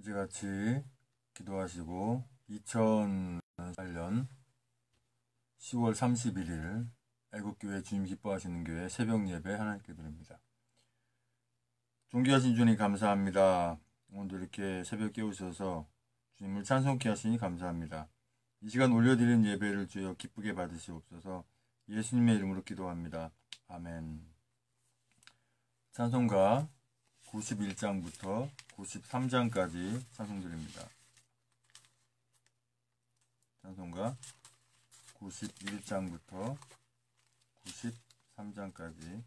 이제 같이 기도하시고 2008년 10월 31일 애국교회 주님 기뻐하시는 교회 새벽 예배 하나님께 드립니다. 존귀하신 주님 감사합니다. 오늘도 이렇게 새벽 깨우셔서 주님을 찬송케 하시니 감사합니다. 이 시간 올려드린 예배를 주여 기쁘게 받으시옵소서. 예수님의 이름으로 기도합니다. 아멘. 찬송가 91장부터 93장까지 찬송드립니다. 찬송가 91장부터 93장까지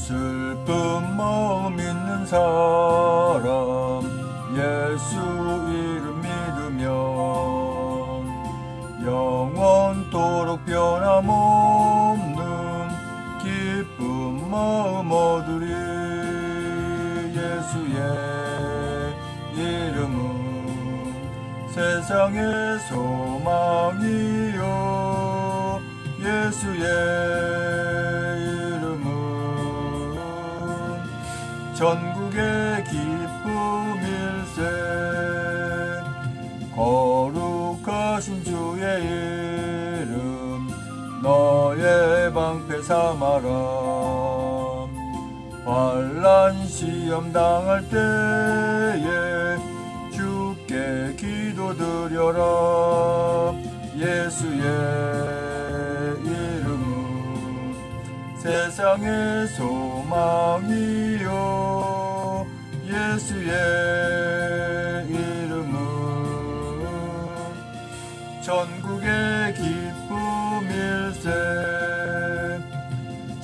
슬픈 마음 있는 사람 예수 이름 믿으면 영원토록 변함없는 기쁜 마음 얻으리. 예수의 이름은 세상의 소망이요 예수의 전국의 기쁨일세. 거룩하신 주의 이름 너의 방패 삼아라. 환난 시험 당할 때에 주께 기도드려라. 예수의 이름은 세상의 소망이요 예수의 이름은 전국의 기쁨일세.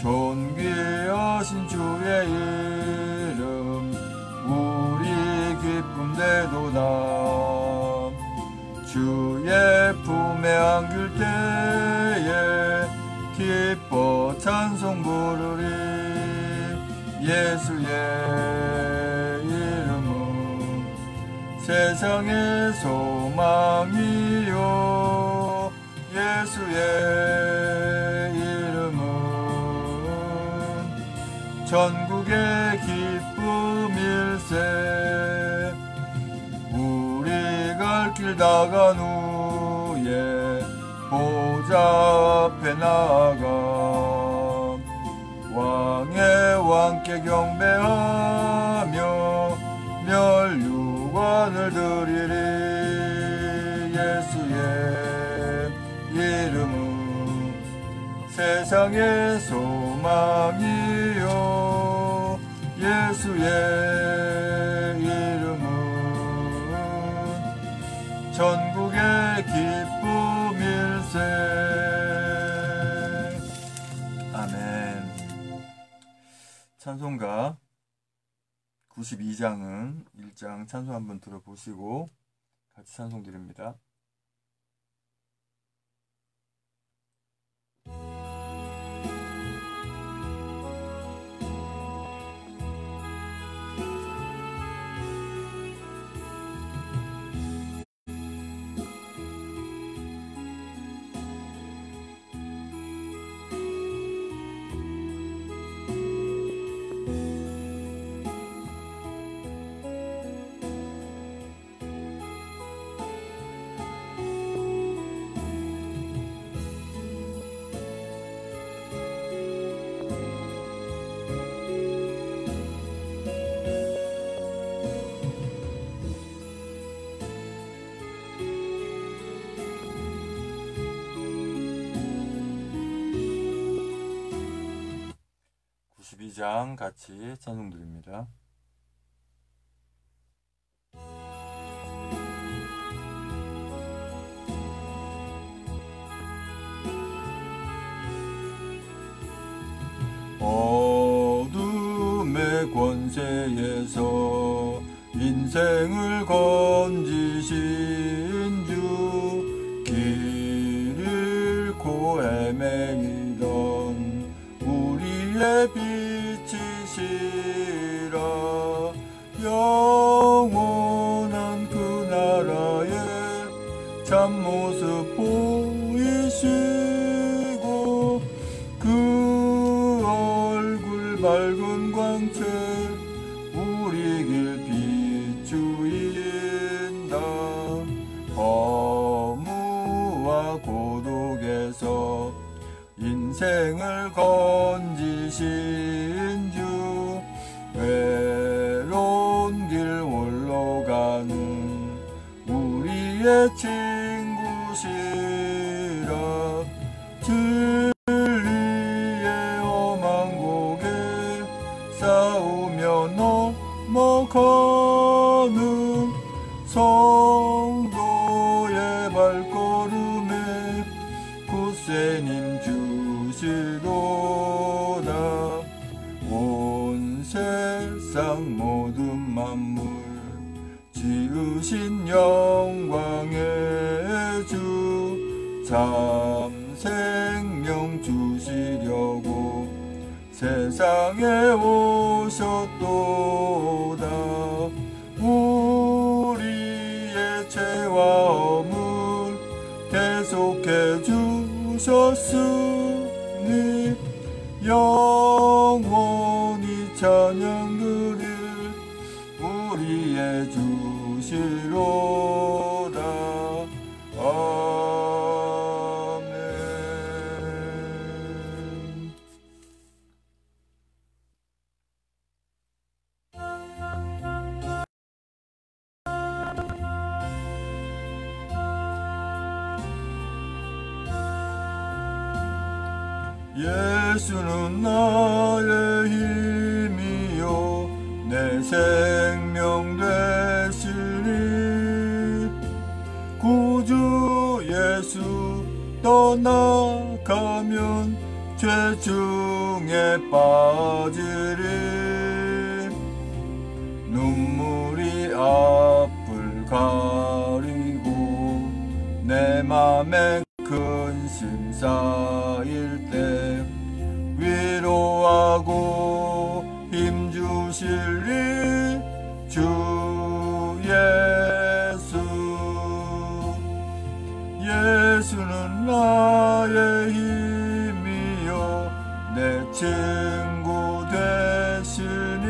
존귀하신 주의 이름 우리 기쁨 되도다. 주의 품에 안길 때에 기뻐 찬송 부르리. 예수의 이름은 세상의 소망이요 예수의 이름은 전국의 기쁨일세. 우리 갈 길 다간 후에 보좌 앞에 나아가 왕의 왕께 경배하며 멸류관을 드리리. 예수의 이름은 세상의 소망이요 예수의 이름은 전국의 기쁨일세. 아멘. 찬송가 92장은 1장 찬송 한번 들어보시고 같이 찬송 드립니다. 장 같이 찬송 드립니다. 어둠의 권세에서 인생을 건지신 주 길 잃고 헤매이던 우리 우리의 빛이시라. 영원한 그 나라의 참모습 보이시고 그 얼굴 밝은 광채 우리 길 비추인다. 허무와 고독에서 인생을 건지신 주 외로운 길 홀로 가는 우리의 친구시라. 진리의 험한 고개 싸우며 넘어가는 성도의 발걸음에 굳세님 주시도다. 온 세상 모든 만물 지으신 영광의 주 참 생명 주시려고 세상에 오셨도다. 우리의 죄와 허물 대속해 주셨으니 영원히 찬양 드릴 우리의 주시로다. 아멘. 예수는 나의 힘이요 내 생명 되시니 구주 예수 떠나가면 죄중에 빠지리. 눈물이 앞을 가리고 내 맘에 근심 쌓일 때 위로하고 힘주실리 주 예수. 예수는 나의 힘이요 내 친구 되시니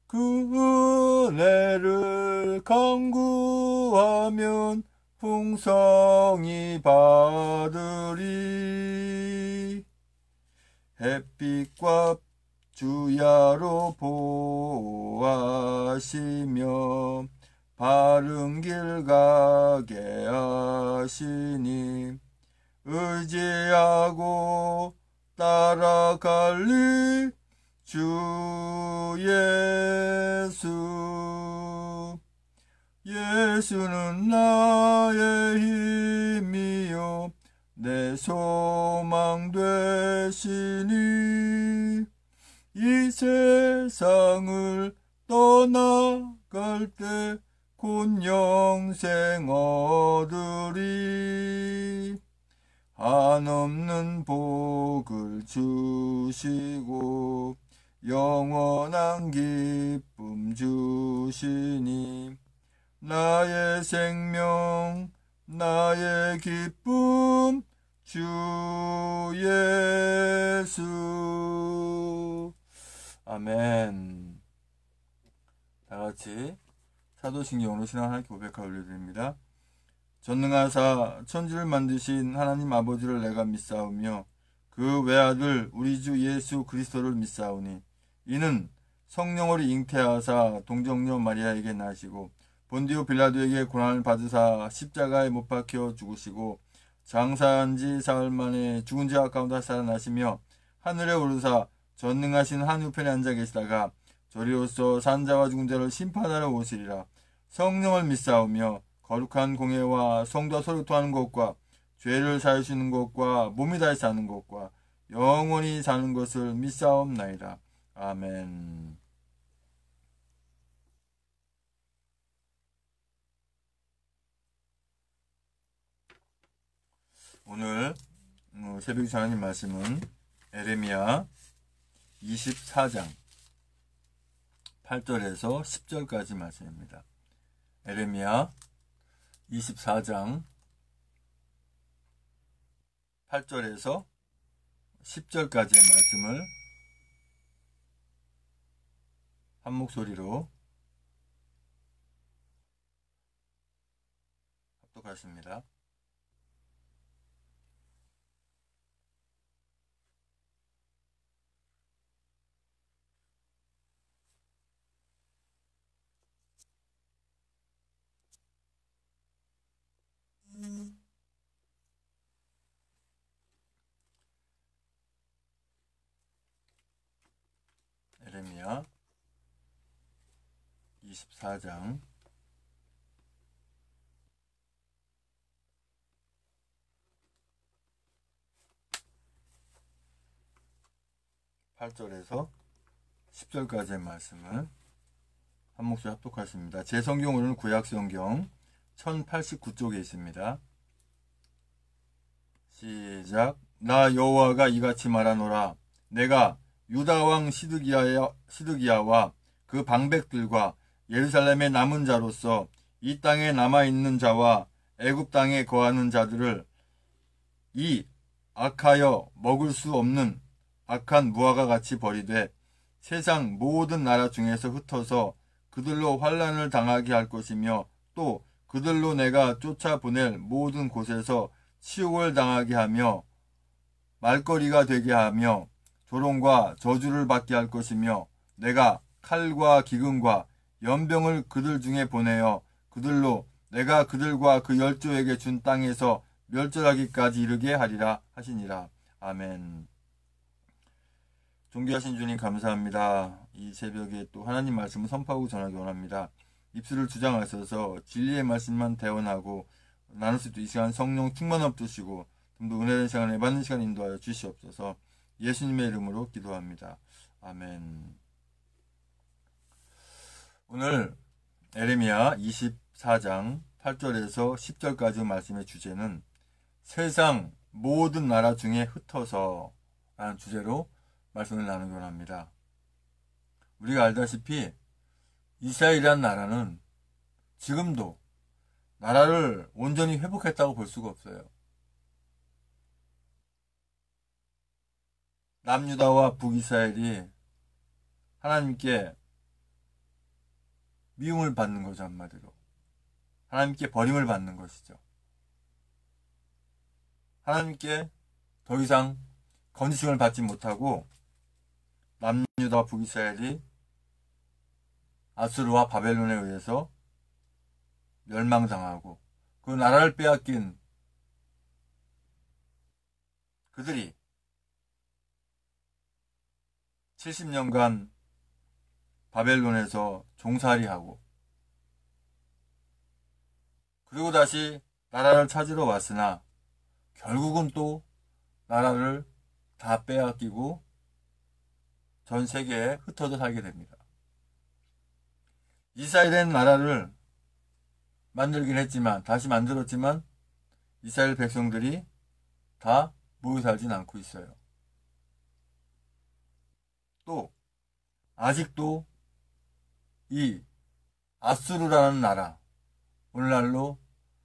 그 은혜를 간구하면 풍성히 받으리. 햇빛과 주야로 보호하시며 바른 길 가게 하시니 의지하고 따라갈리 주 예수. 예수는 나의 힘이요 내 소망 되시니 이 세상을 떠나갈 때 곧 영생 얻으리. 한없는 복을 주시고 영원한 기쁨 주시니 나의 생명 나의 기쁨 주 예수. 아멘. 다같이 사도신경으로 신앙 하나님께 고백하여 올려드립니다. 전능하사 천지를 만드신 하나님 아버지를 내가 믿사오며 그 외아들 우리 주 예수 그리스도를 믿사오니 이는 성령으로 잉태하사 동정녀 마리아에게 나시고 본디오 빌라도에게 고난을 받으사 십자가에 못 박혀 죽으시고 장사한 지 사흘 만에 죽은 자 가운데 살아나시며 하늘에 오르사 전능하신 한우편에 앉아 계시다가 저리로서 산자와 죽은 자를 심판하러 오시리라. 성령을 믿사오며 거룩한 공예와 성도와 소통하는 것과 죄를 사하시는 것과 몸이 다시 사는 것과 영원히 사는 것을 믿사옵나이다. 아멘. 오늘 새벽 하나님 말씀은 에레미야 24장 8절에서 10절까지 말씀입니다. 에레미야 24장 8절에서 10절까지의 말씀을 한 목소리로 합독하십니다. 에레미야 24장 8절에서 10절까지의 말씀을 한 목소리 합독하십니다. 제 성경으로는 구약성경 1089쪽에 있습니다. 시작. 나 여호와가 이같이 말하노라. 내가 유다왕 시드기야와 그 방백들과 예루살렘의 남은 자로서 이 땅에 남아있는 자와 애굽 땅에 거하는 자들을 이 악하여 먹을 수 없는 악한 무화과 같이 버리되 세상 모든 나라 중에서 흩어서 그들로 환난을 당하게 할 것이며 또 그들로 내가 쫓아보낼 모든 곳에서 치욕을 당하게 하며 말거리가 되게 하며 조롱과 저주를 받게 할 것이며 내가 칼과 기근과 연병을 그들 중에 보내어 그들로 내가 그들과 그 열조에게 준 땅에서 멸절하기까지 이르게 하리라 하시니라. 아멘. 존귀하신 주님 감사합니다. 이 새벽에 또 하나님 말씀을 선포하고 전하기 원합니다. 입술을 주장하셔서 진리의 말씀만 대원하고 나눌 수 있도록 이 시간 성령 충만 없으시고 좀 더 은혜된 시간을 받는 시간 인도하여 주시옵소서. 예수님의 이름으로 기도합니다. 아멘. 오늘 에레미야 24장 8절에서 10절까지 말씀의 주제는 세상 모든 나라 중에 흩어서 라는 주제로 말씀을 나누기 원합니다. 우리가 알다시피 이스라엘이라는 나라는 지금도 나라를 온전히 회복했다고 볼 수가 없어요. 남유다와 북이스라엘이 하나님께 미움을 받는 거죠. 한마디로 하나님께 버림을 받는 것이죠. 하나님께 더 이상 건지심을 받지 못하고 남유다와 북이스라엘이 아수르와 바벨론에 의해서 멸망당하고 그 나라를 빼앗긴 그들이 70년간 바벨론에서 종살이하고 그리고 다시 나라를 찾으러 왔으나 결국은 또 나라를 다 빼앗기고 전 세계에 흩어져 살게 됩니다. 이스라엘은 나라를 만들긴 했지만 다시 만들었지만 이스라엘 백성들이 다 모여 살진 않고 있어요. 또 아직도 이 아수르라는 나라, 오늘날로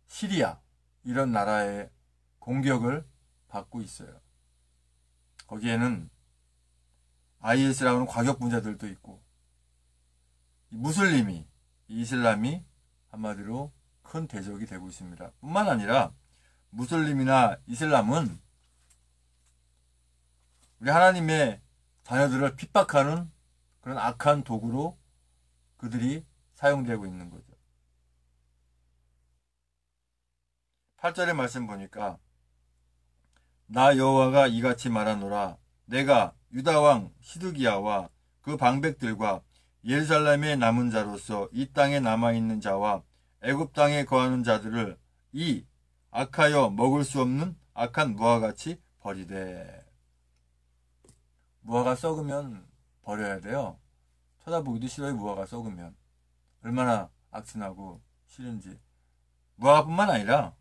시리아 이런 나라의 공격을 받고 있어요. 거기에는 IS라는 과격 분자들도 있고 무슬림이, 이슬람이 한마디로 큰 대적이 되고 있습니다. 뿐만 아니라 무슬림이나 이슬람은 우리 하나님의 자녀들을 핍박하는 그런 악한 도구로 그들이 사용되고 있는 거죠. 8절의 말씀 보니까 나 여호와가 이같이 말하노라. 내가 유다왕 시드기야와 그 방백들과 예루살렘의 남은 자로서 이 땅에 남아있는 자와 애굽 땅에 거하는 자들을 이 악하여 먹을 수 없는 악한 무화같이 버리되. 무화가 썩으면 버려야 돼요. 쳐다보기도 싫어요. 무화가 썩으면 얼마나 악순하고 싫은지. 무화과뿐만 아니라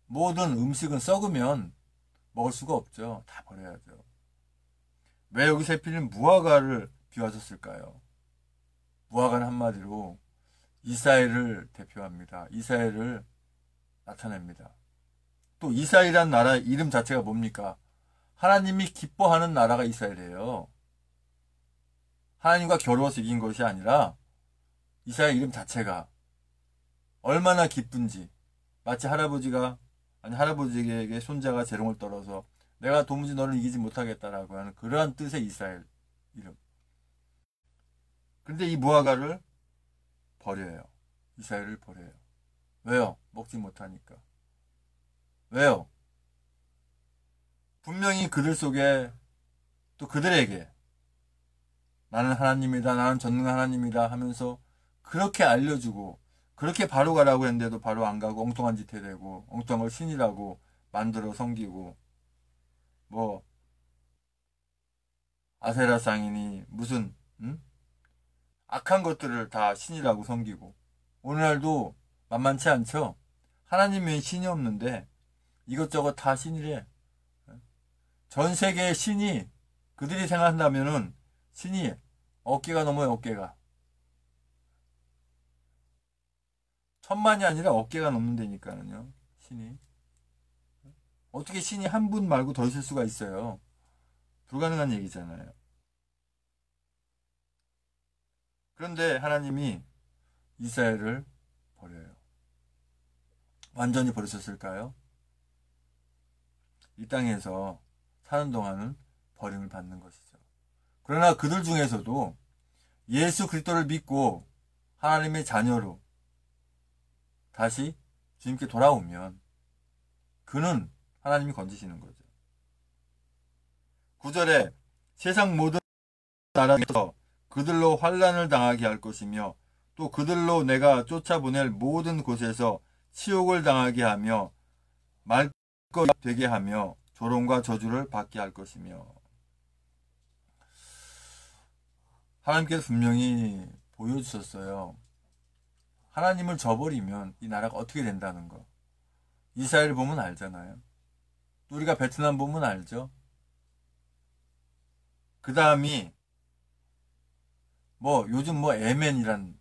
모든 음식은 썩으면 먹을 수가 없죠. 다 버려야죠. 왜 여기 세필은 무화과를 비워줬을까요? 무화과는 한마디로 이스라엘을 대표합니다. 이스라엘을 나타냅니다. 또 이스라엘이란 나라 이름 자체가 뭡니까? 하나님이 기뻐하는 나라가 이스라엘이에요. 하나님과 겨루어서 이긴 것이 아니라 이스라엘 이름 자체가 얼마나 기쁜지, 마치 할아버지에게 손자가 재롱을 떨어서 내가 도무지 너를 이기지 못하겠다라고 하는 그러한 뜻의 이스라엘 이름. 그런데 이 무화과를 버려요. 이스라엘을 버려요. 왜요? 먹지 못하니까. 왜요? 분명히 그들 속에 또 그들에게 나는 하나님이다, 나는 전능한 하나님이다 하면서 그렇게 알려주고 그렇게 바로 가라고 했는데도 바로 안 가고 엉뚱한 짓 해대고 엉뚱한 걸 신이라고 만들어 섬기고 뭐 아세라 상인이 무슨 악한 것들을 다 신이라고 섬기고 오늘날도 만만치 않죠. 하나님 외에 신이 없는데 이것저것 다 신이래. 전 세계의 신이 그들이 생각한다면은 신이 어깨가 넘어요. 어깨가 1000만이 아니라 어깨가 넘는다니까요. 신이 어떻게 신이 한 분 말고 더 있을 수가 있어요. 불가능한 얘기잖아요. 그런데 하나님이 이스라엘을 버려요. 완전히 버리셨을까요? 이 땅에서 사는 동안은 버림을 받는 것이죠. 그러나 그들 중에서도 예수 그리스도를 믿고 하나님의 자녀로 다시 주님께 돌아오면 그는 하나님이 건지시는 거죠. 9절에 세상 모든 나라에서 그들로 환난을 당하게 할 것이며 또 그들로 내가 쫓아보낼 모든 곳에서 치욕을 당하게 하며 말거리 되게 하며 조롱과 저주를 받게 할 것이며 하나님께서 분명히 보여주셨어요. 하나님을 저버리면 이 나라가 어떻게 된다는 거. 이스라엘 보면 알잖아요. 또 우리가 베트남 보면 알죠. 그 다음이 요즘 에멘이란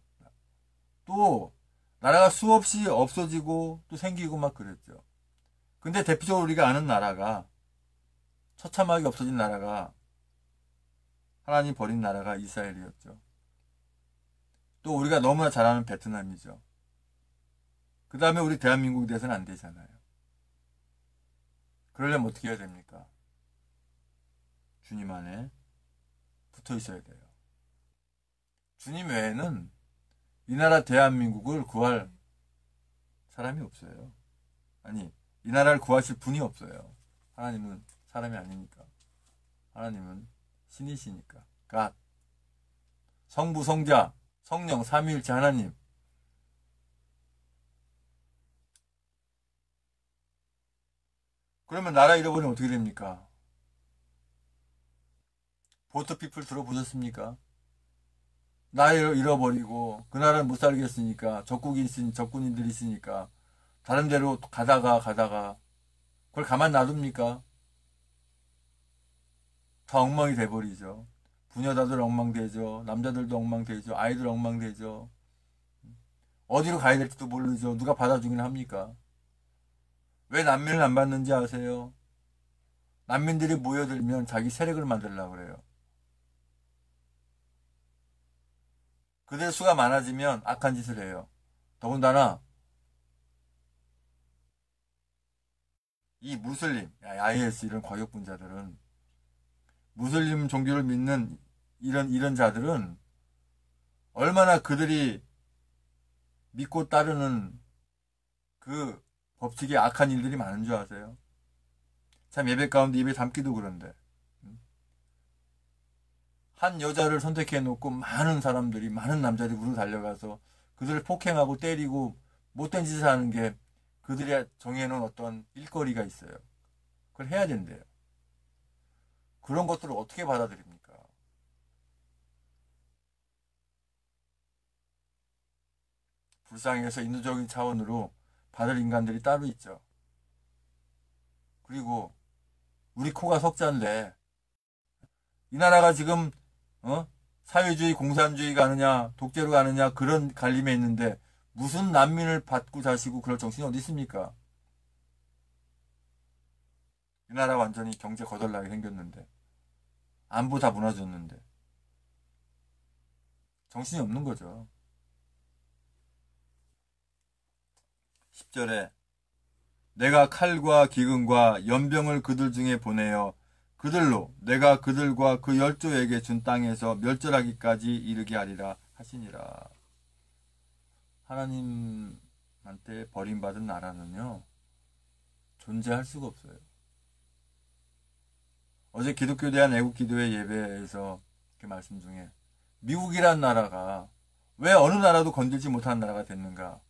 또 나라가 수없이 없어지고 또 생기고 막 그랬죠. 근데 대표적으로 우리가 아는 나라가 처참하게 없어진 나라가 하나님 버린 나라가 이스라엘이었죠. 또 우리가 너무나 잘 아는 베트남이죠. 그 다음에 우리 대한민국에 대해서는 안 되잖아요. 그러려면 어떻게 해야 됩니까? 주님 안에 붙어 있어야 돼요. 주님 외에는 이 나라 대한민국을 구할 사람이 없어요. 아니, 이 나라를 구하실 분이 없어요. 하나님은 사람이 아니니까. 하나님은 신이시니까. 갓. 성부, 성자, 성령, 삼위일체 하나님. 그러면 나라 잃어버리면 어떻게 됩니까? 보트피플 들어보셨습니까? 나라를 잃어버리고 그 나라를 못 살겠으니까 적군인들이 있으니까 다른 데로 가다가 그걸 가만 놔둡니까? 다 엉망이 돼버리죠. 부녀자들 엉망되죠. 남자들도 엉망되죠. 아이들 엉망되죠. 어디로 가야 될지도 모르죠. 누가 받아주긴 합니까? 왜 난민을 안 받는지 아세요? 난민들이 모여들면 자기 세력을 만들려고 그래요. 그들 수가 많아지면 악한 짓을 해요. 더군다나 이 무슬림, IS 이런 과격분자들은 무슬림 종교를 믿는 이런 자들은 얼마나 그들이 믿고 따르는 그 법칙에 악한 일들이 많은 줄 아세요? 참 예배 가운데 입에 담기도 그런데 한 여자를 선택해 놓고 많은 남자들이 우르 달려가서 그들을 폭행하고 때리고 못된 짓을 하는 게 그들이 정해놓은 어떤 일거리가 있어요. 그걸 해야 된대요. 그런 것들을 어떻게 받아들입니까? 불쌍해서 인도적인 차원으로 받을 인간들이 따로 있죠. 그리고 우리 코가 석자인데 이 나라가 지금 사회주의, 공산주의 가느냐, 독재로 가느냐 그런 갈림에 있는데 무슨 난민을 받고 자시고 그럴 정신이 어디 있습니까? 이 나라 완전히 경제 거덜나게 생겼는데 안보 다 무너졌는데 정신이 없는 거죠. 10절에 내가 칼과 기근과 연병을 그들 중에 보내어 그들로 내가 그들과 그 열조에게 준 땅에서 멸절하기까지 이르게 하리라 하시니라. 하나님한테 버림받은 나라는요 존재할 수가 없어요. 어제 기독교에 대한 애국기도회 예배에서 그 말씀 중에 미국이란 나라가 왜 어느 나라도 건들지 못하는 나라가 됐는가?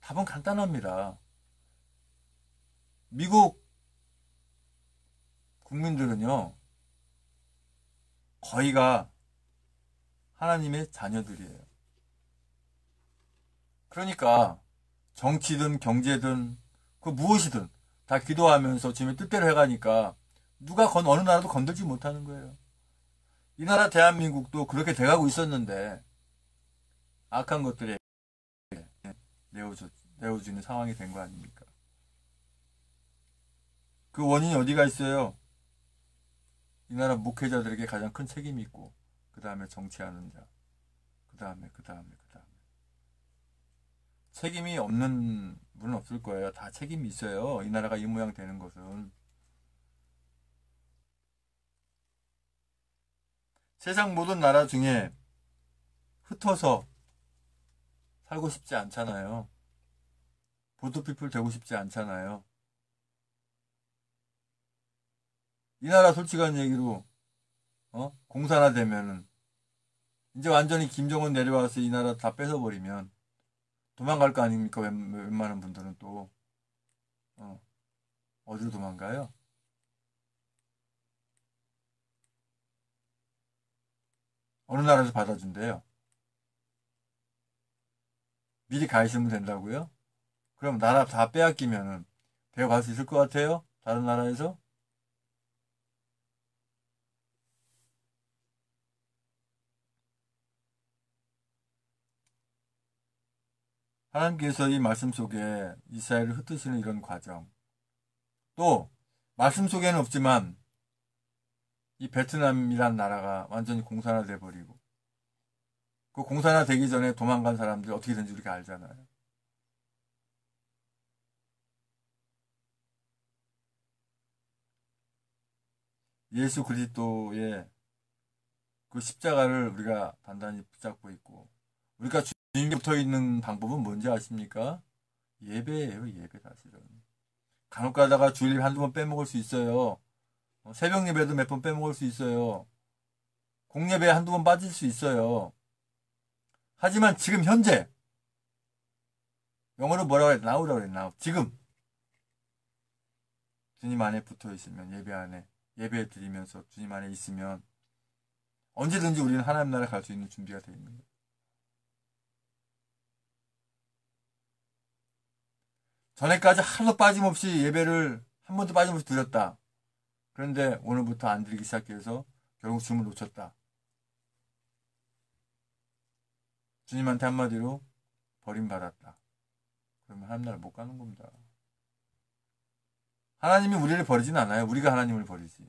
답은 간단합니다. 미국 국민들은요 거의가 하나님의 자녀들이에요. 그러니까 정치든 경제든 그 무엇이든 다 기도하면서 주님의 뜻대로 해가니까 누가 어느 나라도 건들지 못하는 거예요. 이 나라 대한민국도 그렇게 돼가고 있었는데 악한 것들에 내어주는 상황이 된 거 아닙니까? 그 원인이 어디가 있어요? 이 나라 목회자들에게 가장 큰 책임이 있고 그 다음에 정치하는 자, 그 다음에 책임이 없는 분은 없을 거예요. 다 책임이 있어요. 이 나라가 이 모양 되는 것은. 세상 모든 나라 중에 흩어서 살고 싶지 않잖아요. 보드피플 되고 싶지 않잖아요. 이 나라 솔직한 얘기로 공산화 되면은 이제 완전히 김정은 내려와서 이 나라 다 뺏어버리면 도망갈 거 아닙니까? 웬만한 분들은 또 어디로 도망가요? 어느 나라에서 받아준대요? 미리 가 있으면 된다고요? 그럼 나라 다 빼앗기면은 배워갈 수 있을 것 같아요? 다른 나라에서? 하나님께서 이 말씀 속에 이스라엘을 흩으시는 이런 과정, 또 말씀 속에는 없지만 이 베트남이란 나라가 완전히 공산화돼 버리고 그 공산화 되기 전에 도망간 사람들이 어떻게 된지 우리가 알잖아요. 예수 그리스도의 그 십자가를 우리가 단단히 붙잡고 있고 우리가 주님께 붙어있는 방법은 뭔지 아십니까? 예배예요. 예배 사실은. 간혹 가다가 주일 한두 번 빼먹을 수 있어요. 새벽 예배도 몇 번 빼먹을 수 있어요. 공예배에 한두 번 빠질 수 있어요. 하지만 지금 현재 영어로 뭐라고 해야 돼? now라고 그래. now. 지금 주님 안에 붙어 있으면 예배 안에 예배 드리면서 주님 안에 있으면 언제든지 우리는 하나님 나라 갈 수 있는 준비가 되어 있는 거예요. 전에까지 하루도 빠짐없이 예배를 한 번도 빠짐없이 드렸다. 그런데 오늘부터 안 드리기 시작해서 결국 주님을 놓쳤다. 주님한테 한마디로 버림받았다. 그러면 하나님 나라 못 가는 겁니다. 하나님이 우리를 버리진 않아요. 우리가 하나님을 버리지.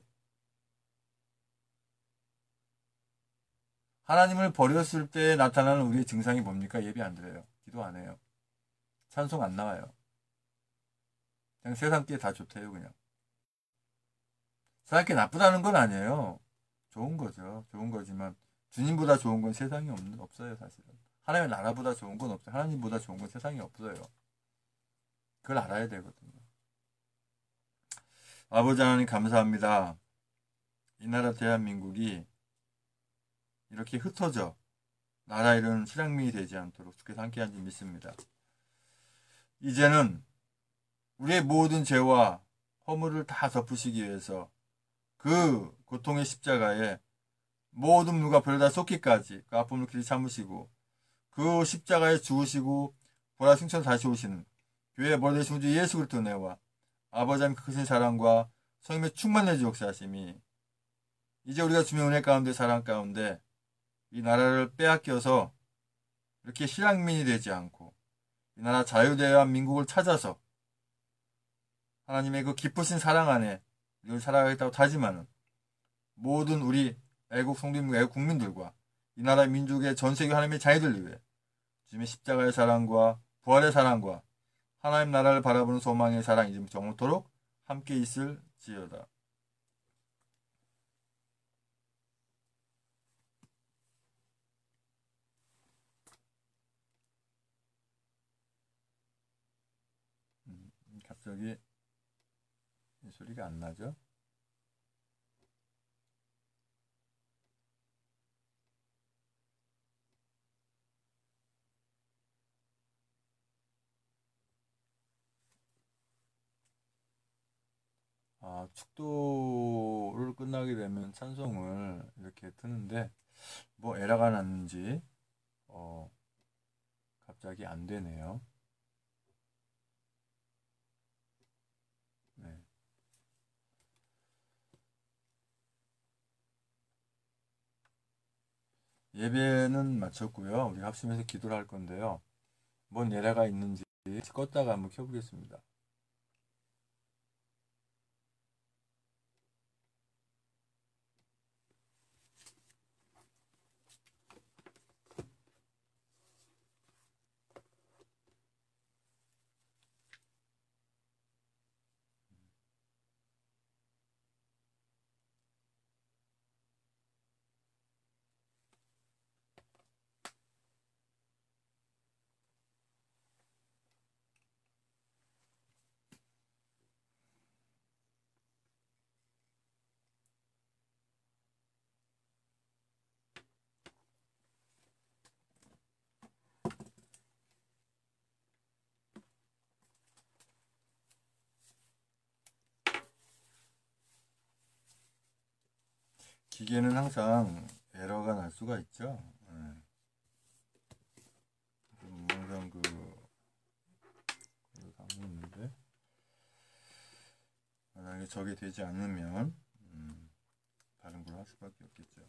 하나님을 버렸을 때 나타나는 우리의 증상이 뭡니까? 예배 안 드려요. 기도 안 해요. 찬송 안 나와요. 그냥 세상 게 다 좋대요. 그냥. 세상 게 나쁘다는 건 아니에요. 좋은 거죠. 좋은 거지만 주님보다 좋은 건 세상에 없어요. 사실은. 하나님의 나라보다 좋은 건 없어요. 하나님보다 좋은 건 세상에 없어요. 그걸 알아야 되거든요. 아버지 하나님 감사합니다. 이 나라 대한민국이 이렇게 흩어져 나라 이런 실향민이 되지 않도록 주께서 함께한 줄 믿습니다. 이제는 우리의 모든 죄와 허물을 다 덮으시기 위해서 그 고통의 십자가에 모든 누가 벌다 쏟기까지 그 아픔을 길이 참으시고 그 십자가에 죽으시고 보라 승천 다시 오시는 교회의 머리 되신 주 예수 그리스도 은혜와 아버지 하나님 크신 사랑과 성령의 충만의 역사하심이 이제 우리가 주의 은혜 가운데 사랑 가운데 이 나라를 빼앗겨서 이렇게 실향민이 되지 않고 이 나라 자유대한 민국을 찾아서 하나님의 그 기쁘신 사랑 안에 늘 살아가겠다고 다짐하는 모든 우리 애국 성도민 애국 국민들과 이 나라 민족의 전 세계 하나님의 자녀들 위해 주님의 십자가의 사랑과 부활의 사랑과 하나님 나라를 바라보는 소망의 사랑 이제 영원토록 함께 있을지어다. 갑자기 소리가 안 나죠? 축도를 끝나게 되면 찬송을 이렇게 트는데 뭐 에러가 났는지 갑자기 안 되네요. 네. 예배는 마쳤고요. 우리 합심해서 기도를 할 건데요. 뭔 에러가 있는지 껐다가 한번 켜보겠습니다. 기계는 항상 에러가 날 수가 있죠. 항상 하고 있는데 만약에 저게 되지 않으면 다른 걸 할 수밖에 없겠죠.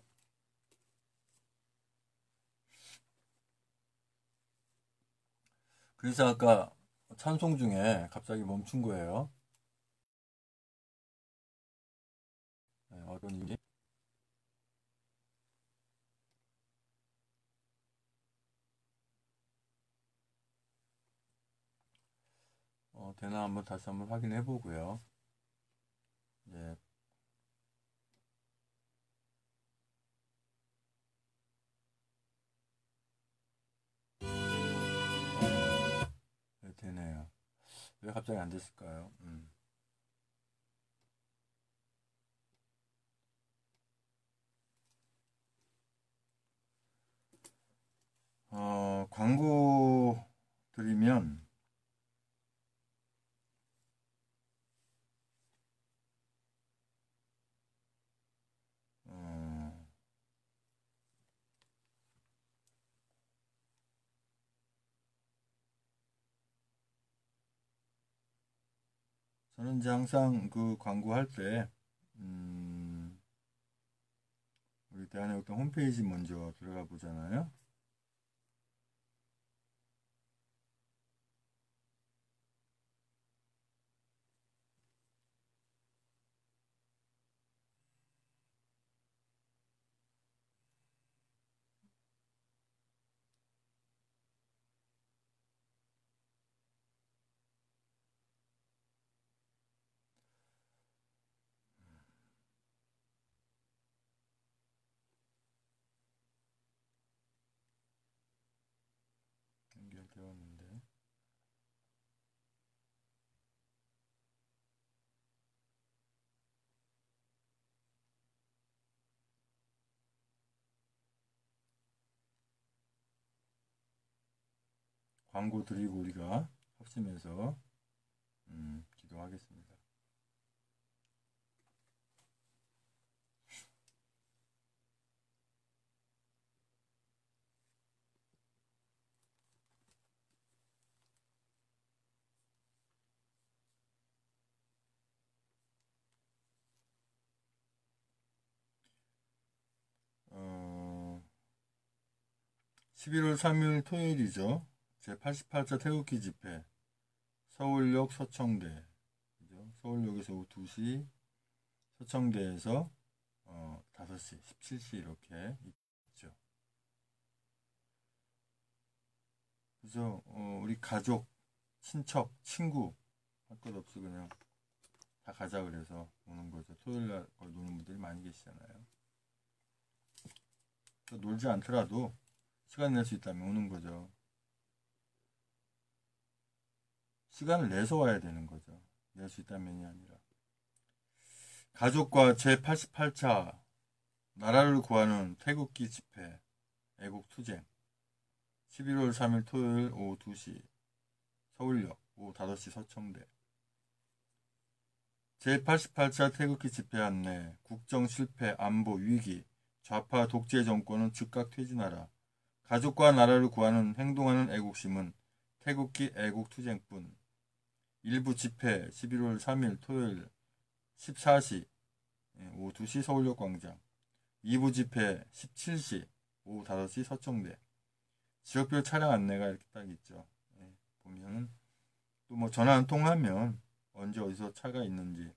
그래서 아까 찬송 중에 갑자기 멈춘 거예요. 어떤 일이? 되나 한번 다시 한번 확인해 보고요. 예, 네, 되네요. 왜 갑자기 안 됐을까요? 광고 드리면 어, 저는 이제 항상 그 광고할 때 우리 대한해역동 홈페이지 먼저 들어가 보잖아요. 연결되었는데 광고 드리고 우리가 합심해서 기도하겠습니다. 11월 3일 토요일이죠. 제88차 태극기 집회 서울역 서청대, 그죠? 서울역에서 오후 2시, 서청대에서 5시, 17시 이렇게 있죠. 그래서 우리 가족, 친척, 친구 할 것 없이 그냥 다 가자 그래서 오는 거죠. 토요일 날 노는 분들이 많이 계시잖아요. 놀지 않더라도 시간 낼 수 있다면 오는 거죠. 시간을 내서 와야 되는 거죠. 낼 수 있다면이 아니라. 가족과 제88차 나라를 구하는 태극기 집회 애국투쟁 11월 3일 토요일 오후 2시 서울역 오후 5시 서청대 제88차 태극기 집회 안내 국정 실패 안보 위기 좌파 독재 정권은 즉각 퇴진하라. 가족과 나라를 구하는 행동하는 애국심은 태극기 애국투쟁뿐. 일부 집회 11월 3일 토요일 14시 오후 2시 서울역 광장 2부 집회 17시 오후 5시 서청대 지역별 차량 안내가 이렇게 딱 있죠. 보면은 또 뭐 전화 한 통하면 언제 어디서 차가 있는지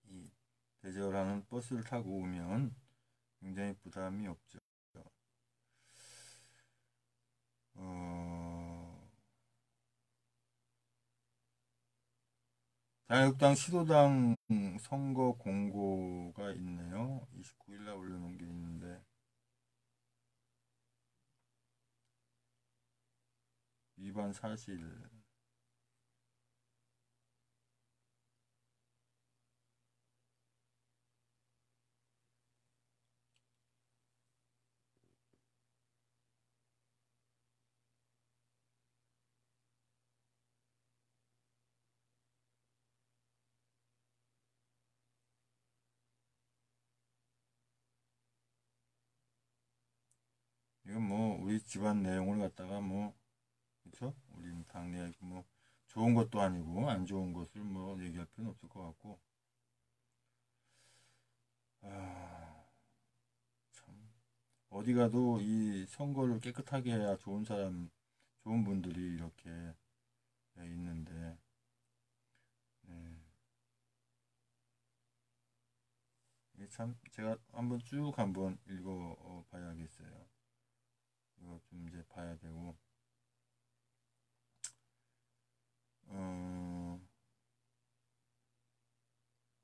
이 대절하는 버스를 타고 오면 굉장히 부담이 없죠. 자유한국당 시도당 선거 공고가 있네요. 29일날 올려놓은 게 있는데 위반 사실 이건 뭐 우리 집안 내용을 갖다가 뭐 그렇죠? 우리 당내 뭐 좋은 것도 아니고 안 좋은 것을 뭐 얘기할 필요는 없을 것 같고 참 어디 가도 이 선거를 깨끗하게 해야 좋은 사람 좋은 분들이 이렇게 있는데 네. 이게 참 제가 한번 쭉 한번 읽어 봐야겠어요. 이거 좀 이제 봐야 되고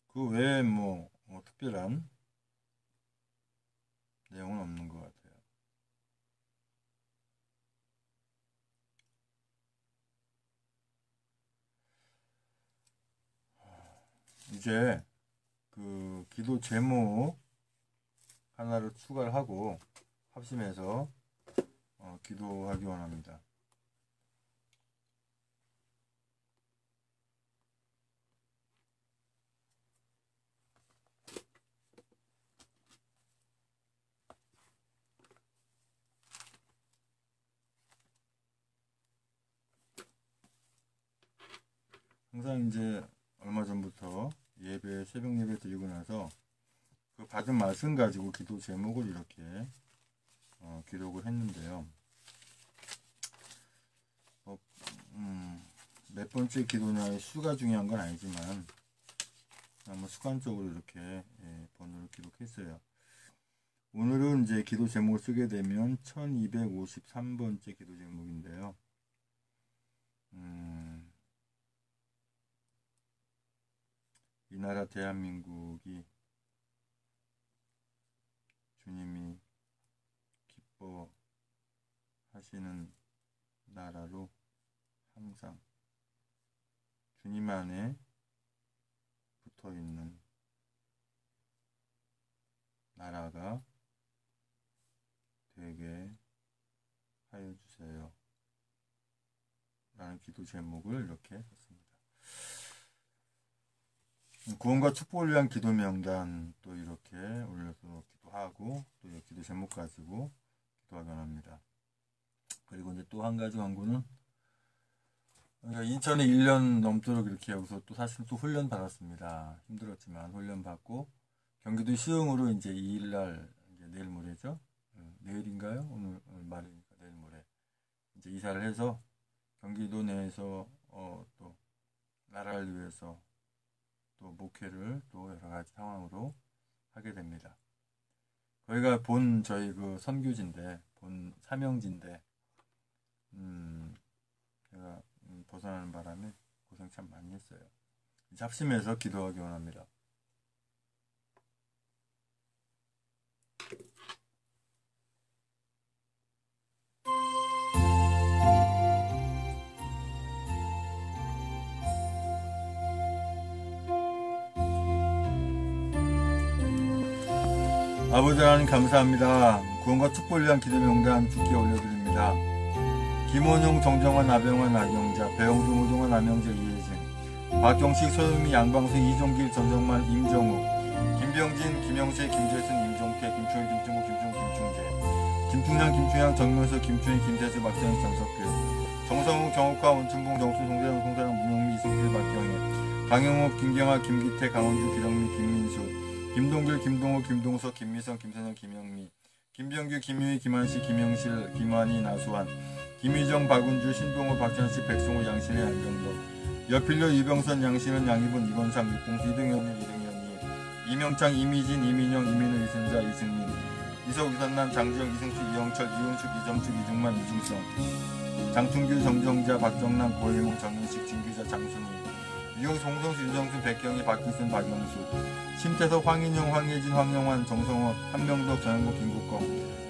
그 외에 뭐 특별한 내용은 없는 것 같아요. 이제 그 기도 제목 하나를 추가를 하고 합심해서 기도하기 원합니다. 항상 이제 얼마 전부터 새벽 예배 드리고 나서 그 받은 말씀 가지고 기도 제목을 이렇게 기록을 했는데요. 몇 번째 기도냐의 수가 중요한 건 아니지만 뭐 습관적으로 이렇게 번호를 기록했어요. 오늘은 이제 기도 제목을 쓰게 되면 1253번째 기도 제목인데요. 이 나라 대한민국이 주님이 기뻐하시는 나라로 항상 주님 안에 붙어있는 나라가 되게 하여 주세요. 라는 기도 제목을 이렇게 했습니다. 구원과 축복을 위한 기도 명단 또 이렇게 올려서 기도하고 또 기도 제목 가지고 기도하기 원합니다. 그리고 이제 또 한 가지 광고는 그러니까 인천에 1년 넘도록 이렇게 여기서 또 사실 또 훈련 받았습니다. 힘들었지만 훈련 받고 경기도 시흥으로 이제 2일날 이제 내일 모레죠. 내일인가요? 오늘 말이니까 내일 모레 이제 이사를 해서 경기도 내에서 또 나라를 위해서 또 목회를 또 여러 가지 상황으로 하게 됩니다. 거기가 저희 그 선교지인데, 본 사명지인데, 제가 벗어나는 바람에 고생 참 많이 했어요. 잡심해서 기도하기 원합니다. 아버지 하나님 감사합니다. 구원과 축복을 위한 기도 명단 주께 올려드립니다. 김원용, 정정환, 나병환, 나경자, 배영중, 우동환, 남영재, 이혜진, 박경식, 소유미, 양방수, 이종길, 전정만, 임정우, 김병진, 김영세, 김재순, 임종태, 김충일, 김충국, 김충, 김충재, 김충량, 김충양, 정면수, 김충희, 김태수, 박정희, 정석필, 정성우, 정옥화, 원춘봉, 정수, 송대영, 송사랑, 문용미, 이승필, 박경혜, 강영옥, 김경아, 김기태, 강원주, 기령미, 김민수, 김동길, 김동호, 김동석, 김미성, 김선영, 김영미, 김병규, 김유희, 김한식, 김영실, 김환희, 나수환, 김희정, 박은주, 신동호, 박찬식, 백승호, 양신의 안정덕, 여필로, 이병선, 양신은, 양희분, 이건상, 육봉수, 이등현일, 이등현이, 이명창, 이미진, 이민영, 이민우, 이순자, 이승민, 이석, 이선남, 장지영, 이승수, 이영철, 이은숙, 이점축, 이중만, 이중성, 장충규, 정정자, 박정남, 고혜몽, 정윤식, 진기자, 장순희, 유영수, 홍성수, 윤정순, 백경희, 박기순, 박영수, 심태석, 황인영, 황예진, 황영환, 정성호, 한명덕, 전영국, 김국거,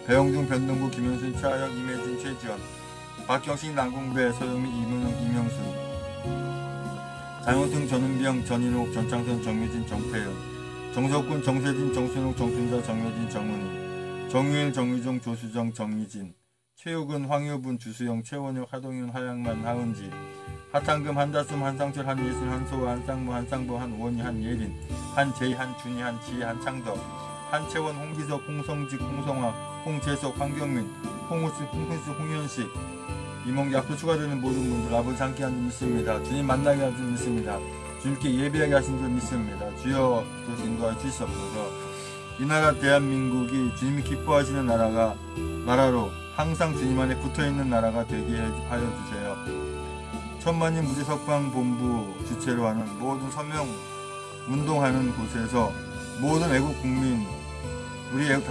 배영중, 변동구, 김현순, 최하영, 임혜진, 최지원, 박경식, 남궁배, 서영미, 이문영, 이명수, 장현승, 전은병, 전인옥, 전창선, 정유진, 정태현, 정석군, 정세진, 정순욱, 정순자, 정효진, 정은희, 정유일, 정유종, 조수정, 정희진, 최욱은, 황효분, 주수영, 최원혁, 하동윤, 하양만, 하은지, 하창금, 한다숨, 한상철, 한예순, 한소호, 한쌍무, 한쌍보, 한원희, 한예린, 한재희, 한준희, 한지혜, 한창덕, 한채원, 홍기석, 홍성직, 홍성화, 홍재석, 황경민, 홍우수, 홍훈수, 홍현식, 이몽기 앞으로 추가되는 모든 분들 아버지 함께 한 줄 믿습니다. 주님 만나게 한 줄 믿습니다. 주님께 예배하게 하신 줄 믿습니다. 주여 그것을 인도하여 주시옵소서. 이 나라 대한민국이 주님이 기뻐하시는 나라로 항상 주님 안에 붙어있는 나라가 되게 하여 주세요. 천만인 무지석방본부 주체로 하는 모든 서명 운동하는 곳에서 모든 애국 국민, 우리 애국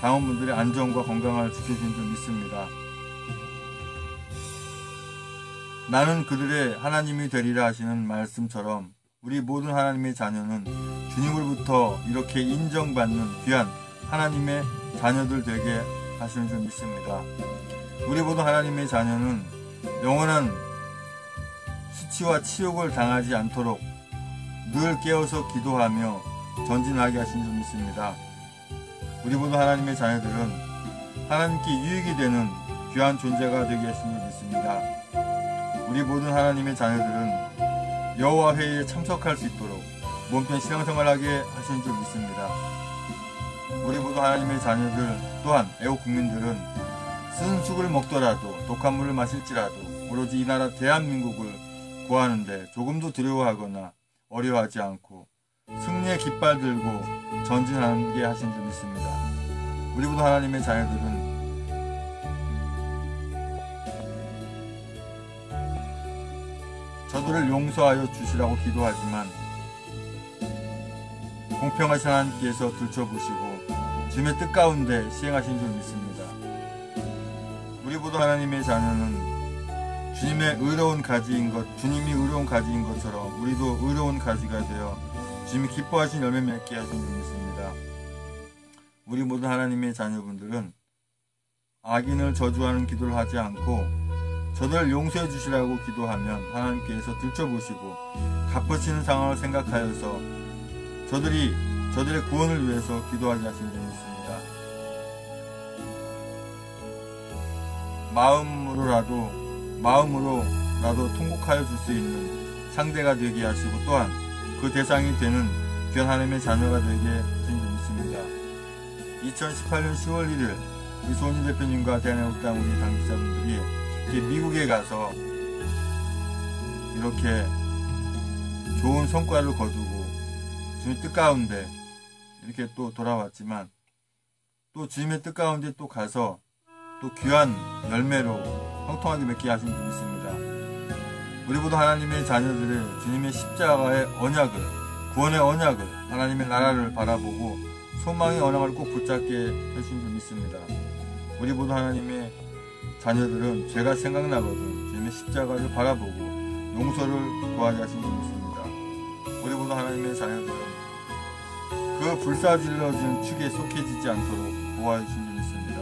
당원분들의 안전과 건강을 지켜주신 줄 믿습니다. 나는 그들의 하나님이 되리라 하시는 말씀처럼 우리 모든 하나님의 자녀는 주님으로부터 이렇게 인정받는 귀한 하나님의 자녀들 되게 하시는 줄 믿습니다. 우리 모든 하나님의 자녀는 영원한 수치와 치욕을 당하지 않도록 늘 깨어서 기도하며 전진하게 하신 줄 믿습니다. 우리 모두 하나님의 자녀들은 하나님께 유익이 되는 귀한 존재가 되게 하신 줄 믿습니다. 우리 모든 하나님의 자녀들은 여호와 회의에 참석할 수 있도록 몸편 신앙생활하게 하신 줄 믿습니다. 우리 모두 하나님의 자녀들 또한 애국 국민들은 쓴 쑥을 먹더라도 독한 물을 마실지라도 오로지 이 나라 대한민국을 구하는데 조금도 두려워하거나 어려워하지 않고 승리의 깃발 들고 전진하게 하신 줄 믿습니다. 우리 모두 하나님의 자녀들은 저들을 용서하여 주시라고 기도하지만 공평하신 하나님께서 들춰보시고 주님의 뜻 가운데 시행하신 줄 믿습니다. 우리 모두 하나님의 자녀는 주님이 의로운 가지인 것처럼 우리도 의로운 가지가 되어 주님이 기뻐하신 열매 맺게 하신 줄 믿습니다. 우리 모든 하나님의 자녀분들은 악인을 저주하는 기도를 하지 않고 저들을 용서해 주시라고 기도하면 하나님께서 들춰보시고 갚으시는 상황을 생각하여서 저들의 구원을 위해서 기도하게 하신 줄 믿습니다. 마음으로라도 통곡하여 줄 수 있는 상대가 되게 하시고 또한 그 대상이 되는 귀한 하나님의 자녀가 되게 하신 줄 믿습니다. 2018년 10월 1일 이소은희 대표님과 대한애국당 우리 당직자분들이 미국에 가서 이렇게 좋은 성과를 거두고 주님 뜻 가운데 이렇게 또 돌아왔지만 또 주님의 뜻 가운데 또 가서 또 귀한 열매로 형통하게 맺게 하신 줄 믿습니다. 우리 모두 하나님의 자녀들을 주님의 십자가의 언약을, 구원의 언약을, 하나님의 나라를 바라보고 소망의 언약을 꼭 붙잡게 해주신 줄 믿습니다. 우리 모두 하나님의 자녀들은 죄가 생각나거든 주님의 십자가를 바라보고 용서를 구하게 하신 줄 믿습니다. 우리 모두 하나님의 자녀들은 그 불사질러진 축에 속해지지 않도록 보호해 주신 줄 믿습니다.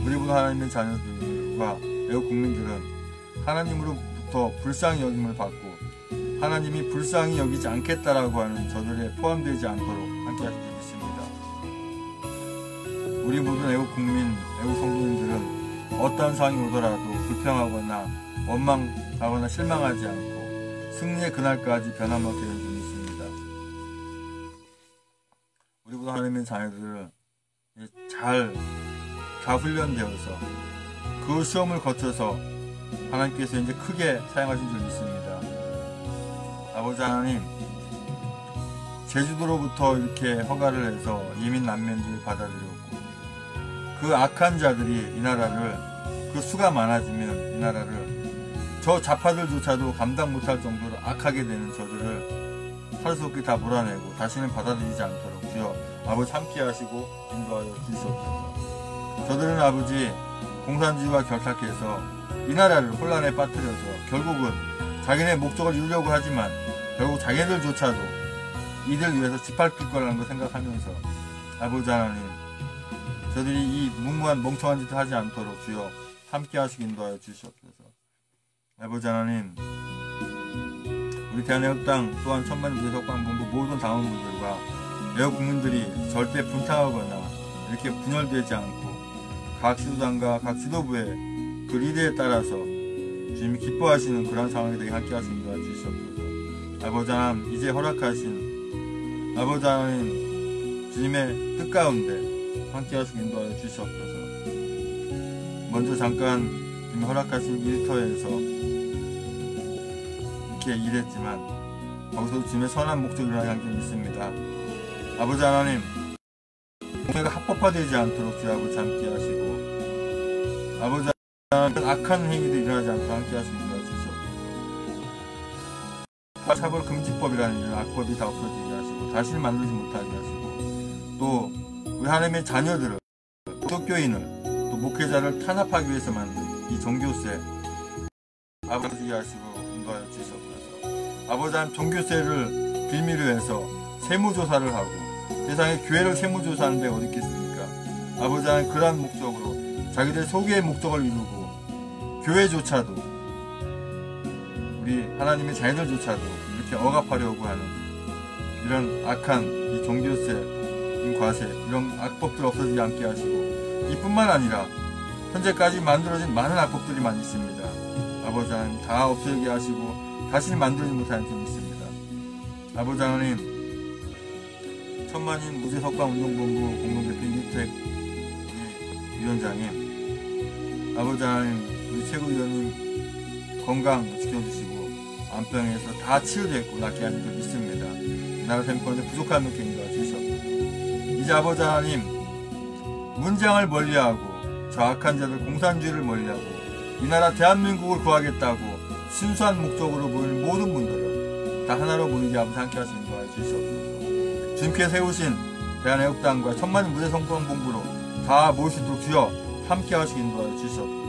우리 모두 하나님의 자녀들과 애국 국민들은 하나님으로부터 불쌍히 여김을 받고 하나님이 불쌍히 여기지 않겠다라고 하는 저들에 포함되지 않도록 함께 하실 줄 믿습니다. 우리 모든 애국 국민, 애국 성도님들은 어떠한 상황이 오더라도 불평하거나 원망하거나 실망하지 않고 승리의 그날까지 변함없게 될 줄 믿습니다. 우리 모두 하나님의 자녀들을 잘 훈련되어서 그 시험을 거쳐서 하나님께서 이제 크게 사용하신 줄 믿습니다. 아버지 하나님, 제주도로부터 이렇게 허가를 해서 이민 난민들을 받아들였고 그 악한 자들이 이 나라를, 그 수가 많아지면 이 나라를 저 좌파들조차도 감당 못할 정도로 악하게 되는 저들을 하루속히 다 몰아내고 다시는 받아들이지 않도록 주여 아버지 함께 하시고 인도하여 주시옵소서. 저들은 아버지 공산주의와 결탁해서 이 나라를 혼란에 빠뜨려서 결국은 자기네 목적을 이루려고 하지만 결국 자기네들조차도 이들 위해서 짓밟힐 거라는 걸 생각하면서 아버지 하나님, 저들이 이 무모한 멍청한 짓을 하지 않도록 주여 함께 하시고 인도하여 주시옵소서. 아버지 하나님, 우리 대한애국당 또한 천만 무대석방본부 모든 당원분들과 애국 국민들이 절대 분탕하거나 이렇게 분열되지 않고 각 지도당과 각 지도부의 그 리드에 따라서 주님이 기뻐하시는 그런 상황이 되게 함께 하시고 인도하여 주시옵소서. 아버지 하나님, 이제 허락하신 아버지 하나님 주님의 뜻 가운데 함께 하시고 인도하여 주시옵소서. 먼저 잠깐 주님이 허락하신 일터에서 이렇게 일했지만 거기서도 주님의 선한 목적이 일어나게 함께 믿습니다. 아버지 하나님, 공회가 합법화되지 않도록 주 아버지 함께 하시고 아버지 하나님, 악한 행위도 일어나지 않도록 함께 하시고 인도하여 주시옵소서. 차별 금지법이라는 이런 악법이 다 없어지게 하시고 다시는 만들지 못하게 하시고 또 우리 하나님의 자녀들을, 기독교인을, 또 목회자를 탄압하기 위해서 만든 이 종교세 아버지게 하시고 인도하여 주시옵소서. 아버지 하나님, 종교세를 빌미로 해서 세무조사를 하고 세상에 교회를 세무조사하는 데가 어디 있겠습니까? 아버지 하나님, 그러한 목적으로 자기들 소유의 목적을 이루고 교회조차도 우리 하나님의 자녀들조차도 이렇게 억압하려고 하는 이런 악한 이 종교세, 인과세, 이런 악법들 없어지지 않게 하시고 이뿐만 아니라 현재까지 만들어진 많은 악법들이 많이 있습니다. 아버지 하나님, 다 없어지게 하시고 다시는 만들지 못하는 점 있습니다. 아버지 하나님, 천만인 무죄석방운동본부 공동대표 이택 위원장님, 아버지 하나님, 우리 최고위원님 건강 지켜주시고 암병에서 다 치유됐고 낫게 하는 줄 믿습니다. 이 나라 샘권에 부족한 것께 인도해 주시옵소서. 이제 아버지 하나님, 문장을 멀리하고 저 악한 자들 공산주의를 멀리하고 이 나라 대한민국을 구하겠다고 순수한 목적으로 모이는 모든 분들을 다 하나로 모이게 아버지 함께 하시는 인도하여 주시옵소서. 주님께 세우신 대한애국당과 천만 무대성공본부로 다 모일 수 있도록 주여 함께 하시고 인도하여 주시옵소서.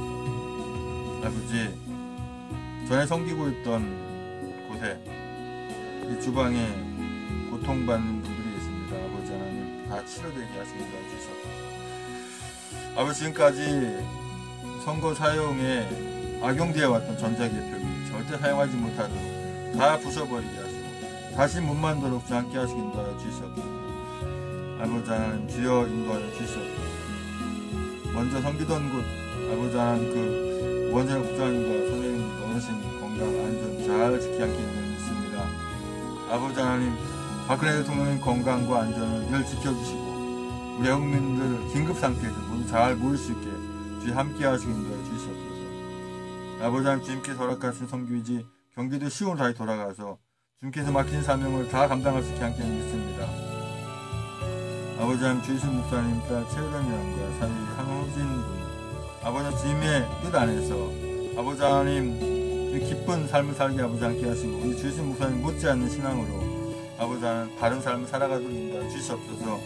아버지, 전에 섬기고 있던 곳에 이 주방에 고통받는 분들이 있습니다. 아버지 하나님, 다 치료되게 하시고 인도하여 주시옵소서. 아버지, 지금까지 선거 사용에 악용되어 왔던 전자개표기 절대 사용하지 못하도록 다 부숴버리게 하시고 다시 못 만들도록 주 함께 하시고 인도하여 주시옵소서. 아버지 하나님, 주여 인도하여 주시옵소서. 먼저 섬기던 곳 아버지 하나님, 그 원장 국장님과 선생님 어르신 건강 안전 잘 지키게 함께 믿습니다. 아버지 하나님, 박근혜 대통령의 건강과 안전을 늘 지켜주시고 우리 국민들 긴급 상태에서 모두 잘 모일 수 있게 주님 함께 하시고 인도해 주시옵소서. 아버지 하나님, 주님께서 허락하신 선교지 경기도 시온으로 다시 돌아가서 주님께서 맡긴 사명을 다 감당할 수 있게 함께 믿습니다. 아버지 하나님 주이순 목사님 딸 최유란 양과 사위 한호진 군, 아버지 주님의 뜻 안에서 아버지 하나님 기쁜 삶을 살게 아버지 함께 하시고 우리 주이순 목사님 못지않는 신앙으로 아버지 하나님 바른 삶을 살아가도록 인도하여 주시옵소서.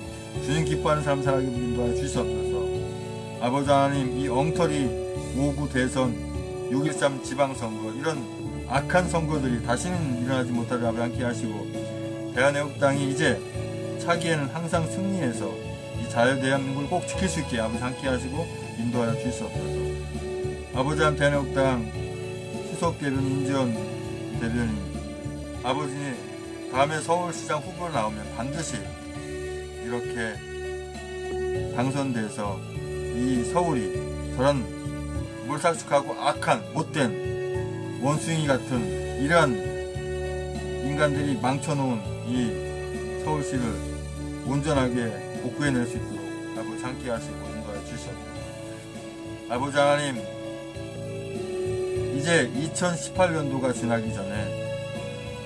주님 기뻐하는 삶을 살아가도록 인도하여 주시옵소서. 아버지 하나님 이 엉터리 5구 대선 6.13 지방선거 이런 악한 선거들이 다시는 일어나지 못하도록 아버지 함께 하시고 대한애국당이 이제 차기에는 항상 승리해서 이 자유대한민국을 꼭 지킬 수 있게 아버지 함께 하시고 인도하여 주시옵소서. 아버지 하나님 대한애국당 수석 대변인 인지원 대변인 아버지 다음에 서울시장 후보로 나오면 반드시 이렇게 당선돼서 이 서울이 저런 몰삭축하고 악한 못된 원숭이 같은 이러한 인간들이 망쳐놓은 이 서울시를 온전하게 복구해낼 수 있도록 아버지 함께 하시고 인도하여 주시옵소서. 아버지 하나님 이제 2018년도가 지나기 전에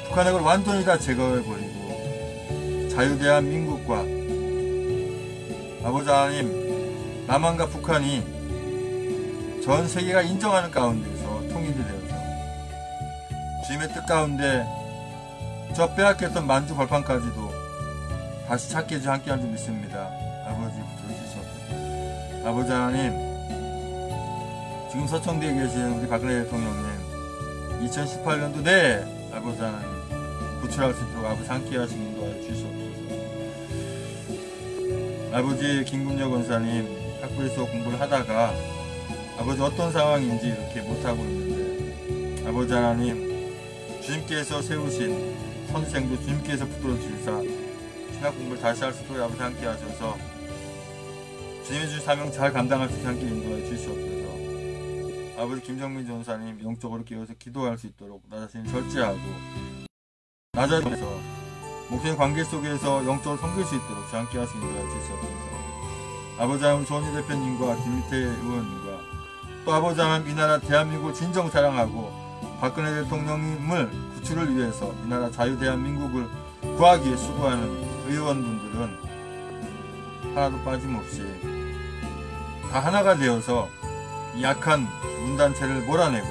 북한핵을 완전히 다 제거해버리고 자유대한민국과 아버지 하나님 남한과 북한이 전 세계가 인정하는 가운데서 통일이 되어서 주님의 뜻 가운데 저 빼앗겼던 만주 벌판까지도 다시 찾게 해주 함께한 줄 믿습니다. 아버지 붙들어주시옵소서. 아버지 하나님 지금 서청대에 계신 우리 박근혜 대통령님 2018년도 내에 아버지 하나님 구출할 수 있도록 아버지 함께 하시고 인도하여 주시옵소서. 아버지 김금여 권사님 학부에서 공부를 하다가 아버지 어떤 상황인지 이렇게 못하고 있는데 아버지 하나님 주님께서 세우신 선생도 주님께서 붙들어 주시사 신학 공부를 다시 할 수 있도록 아버지 함께 하셔서 주님의 주신 사명 잘 감당할 수 있게 함께 인도하여 주시옵소서. 아버지 김정민 전사님 영적으로 깨어서 기도할 수 있도록 나 자신을 절제하고 나 자신에서 목사님 관계 속에서 영적으로 섬길 수 있도록 주 함께 하시기 인도하여 주시옵소서. 아버지 하나님 조원희 대표님과 김미태 의원님과 또 아버지 하나님 이 나라 대한민국을 진정 사랑하고 박근혜 대통령님을 구출을 위해서 이 나라 자유대한민국을 구하기 위해 수고하는 의원분들은 하나도 빠짐없이 다 하나가 되어서 이 악한 문단체를 몰아내고